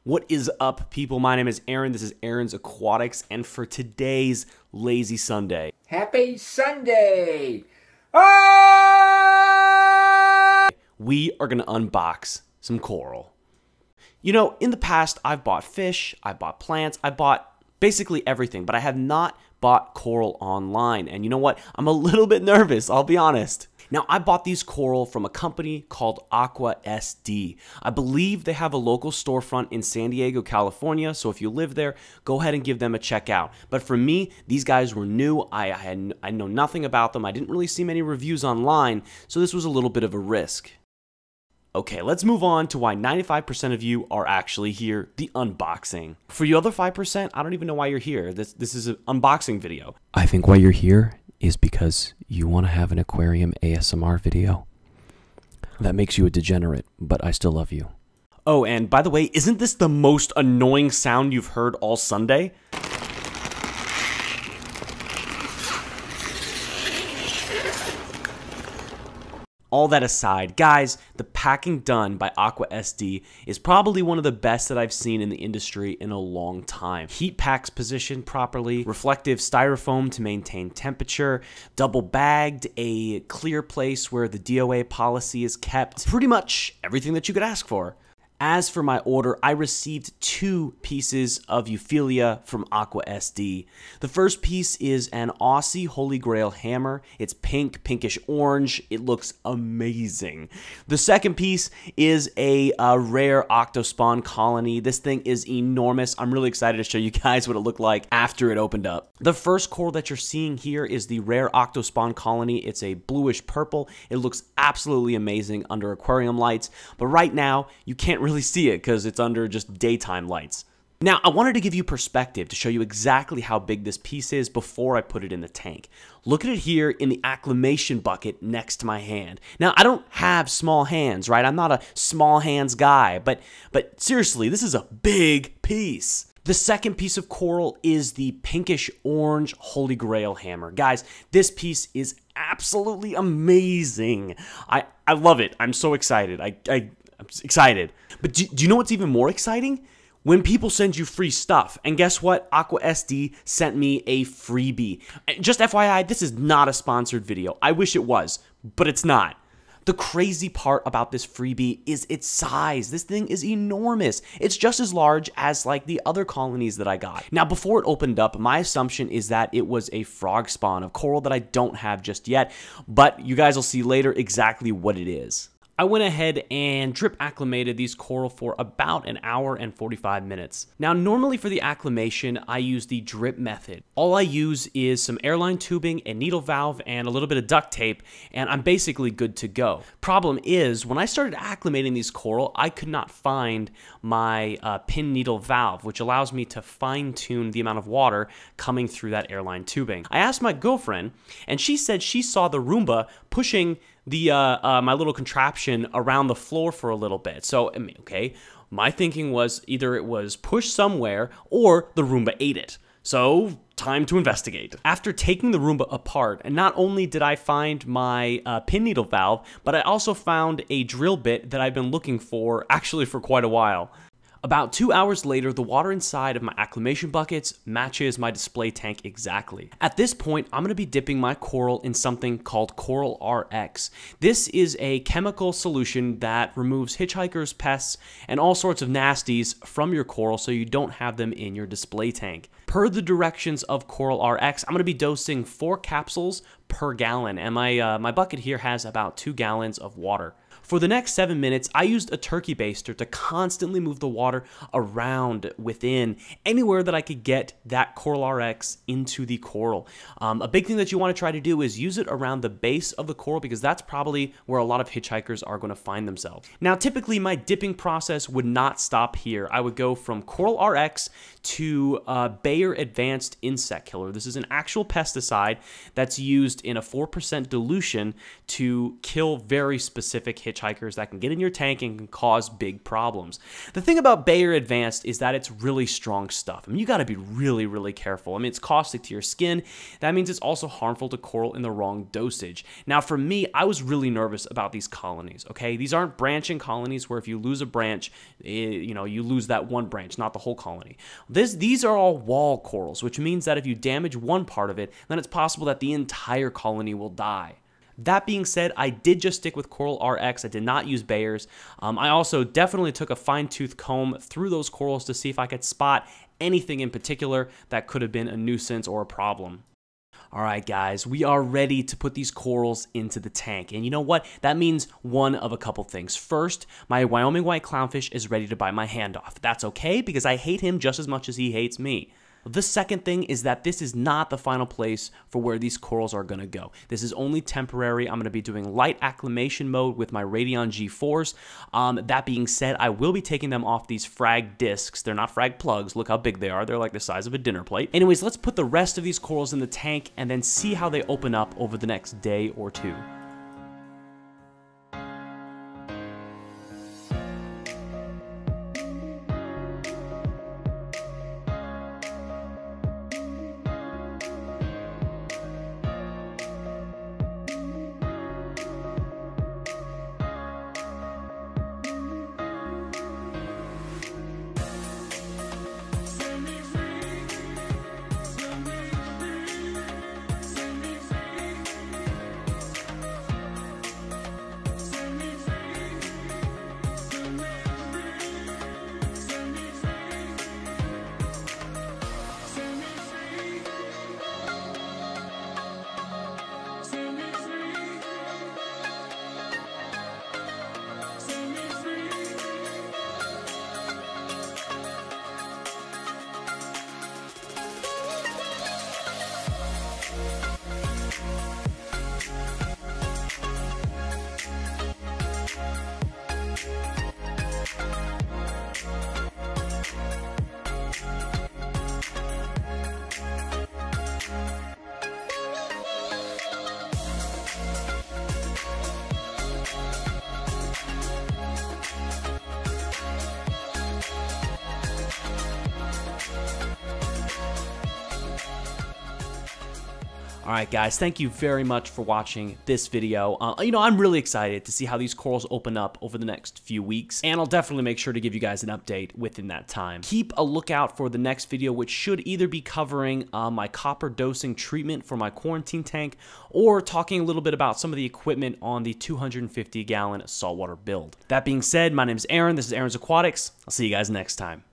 What is up, people? My name is Aaron. This is Aaron's Aquatics, and for today's Lazy Sunday, Happy Sunday! Ah! we are going to unbox some coral. You know, in the past, I've bought fish, I bought plants, I bought basically everything, but I have not bought coral online. And you know what? I'm a little bit nervous, I'll be honest. Now, I bought these coral from a company called Aquatics. I believe they have a local storefront in San Diego, California, so if you live there, go ahead and give them a check out. But for me, these guys were new. I know nothing about them. I didn't really see many reviews online, so this was a little bit of a risk. Okay, let's move on to why 95% of you are actually here, the unboxing. For you other 5%, I don't even know why you're here. This is an unboxing video. I think why you're here is because you want to have an aquarium ASMR video. That makes you a degenerate, but I still love you. Oh, and by the way, isn't this the most annoying sound you've heard all Sunday? All that aside, guys, the packing done by Aquatics is probably one of the best that I've seen in the industry in a long time. Heat packs positioned properly, reflective styrofoam to maintain temperature, double bagged, a clear place where the DOA policy is kept, pretty much everything that you could ask for. As for my order, I received 2 pieces of Euphyllia from Aquatics. The first piece is an Aussie Holy Grail hammer. It's pink, pinkish orange. It looks amazing. The second piece is a rare octospawn colony. This thing is enormous. I'm really excited to show you guys what it looked like after it opened up. The first coral that you're seeing here is the rare octospawn colony. It's a bluish purple. It looks absolutely amazing under aquarium lights, but right now you can't really see it because it's under just daytime lights. Now, I wanted to give you perspective to show you exactly how big this piece is before I put it in the tank. Look at it here in the acclimation bucket next to my hand. Now, I don't have small hands, right? I'm not a small hands guy, but seriously, this is a big piece. The second piece of coral is the pinkish orange Holy Grail hammer. Guys, this piece is absolutely amazing. I love it. I'm so excited. I'm excited. But do you know what's even more exciting? When people send you free stuff. And guess what? Aquatics sent me a freebie. Just FYI, this is not a sponsored video. I wish it was, but it's not. The crazy part about this freebie is its size. This thing is enormous. It's just as large as like the other colonies that I got. Now, before it opened up, my assumption is that it was a frog spawn of coral that I don't have just yet, but you guys will see later exactly what it is. I went ahead and drip acclimated these coral for about an hour and 45 minutes. Now, normally for the acclimation, I use the drip method. All I use is some airline tubing, a needle valve, and a little bit of duct tape, and I'm basically good to go. Problem is, when I started acclimating these coral, I could not find my pin needle valve, which allows me to fine-tune the amount of water coming through that airline tubing. I asked my girlfriend, and she said she saw the Roomba pushing the my little contraption around the floor for a little bit. So, okay, my thinking was either it was pushed somewhere or the Roomba ate it. So, time to investigate. After taking the Roomba apart, and not only did I find my pin needle valve, but I also found a drill bit that I've been looking for actually for quite a while. About 2 hours later, the water inside of my acclimation buckets matches my display tank exactly. At this point, I'm going to be dipping my coral in something called Coral RX. This is a chemical solution that removes hitchhikers, pests, and all sorts of nasties from your coral so you don't have them in your display tank. Per the directions of Coral RX, I'm going to be dosing 4 capsules per gallon, and my bucket here has about 2 gallons of water. For the next 7 minutes, I used a turkey baster to constantly move the water around within anywhere that I could get that Coral RX into the coral. A big thing that you want to try to do is use it around the base of the coral because that's probably where a lot of hitchhikers are going to find themselves. Now, typically my dipping process would not stop here. I would go from Coral RX to Bayer Advanced Insect Killer. This is an actual pesticide that's used in a 4% dilution to kill very specific hitchhikers. hitchhikers that can get in your tank and can cause big problems. The thing about Bayer Advanced is that it's really strong stuff. I mean, you got to be really, really careful. I mean, it's caustic to your skin. That means it's also harmful to coral in the wrong dosage. Now, for me, I was really nervous about these colonies, okay? These aren't branching colonies where if you lose a branch, you know, you lose that one branch, not the whole colony. These are all wall corals, which means that if you damage one part of it, then it's possible that the entire colony will die. That being said, I did just stick with Coral RX. I did not use Bayer's. I also definitely took a fine-tooth comb through those corals to see if I could spot anything in particular that could have been a nuisance or a problem. All right, guys, we are ready to put these corals into the tank. And you know what? That means one of a couple things. First, my Wyoming white clownfish is ready to bite my hand off. That's okay because I hate him just as much as he hates me. The second thing is that this is not the final place for where these corals are going to go. This is only temporary. I'm going to be doing light acclimation mode with my Radion G4s. That being said, I will be taking them off these frag discs. They're not frag plugs. Look how big they are. They're like the size of a dinner plate. Anyways, let's put the rest of these corals in the tank and then see how they open up over the next day or two. Alright guys, thank you very much for watching this video. I'm really excited to see how these corals open up over the next few weeks, and I'll definitely make sure to give you guys an update within that time. Keep a lookout for the next video, which should either be covering my copper dosing treatment for my quarantine tank, or talking a little bit about some of the equipment on the 250-gallon saltwater build. That being said, my name is Aaron, this is Aaron's Aquatics. I'll see you guys next time.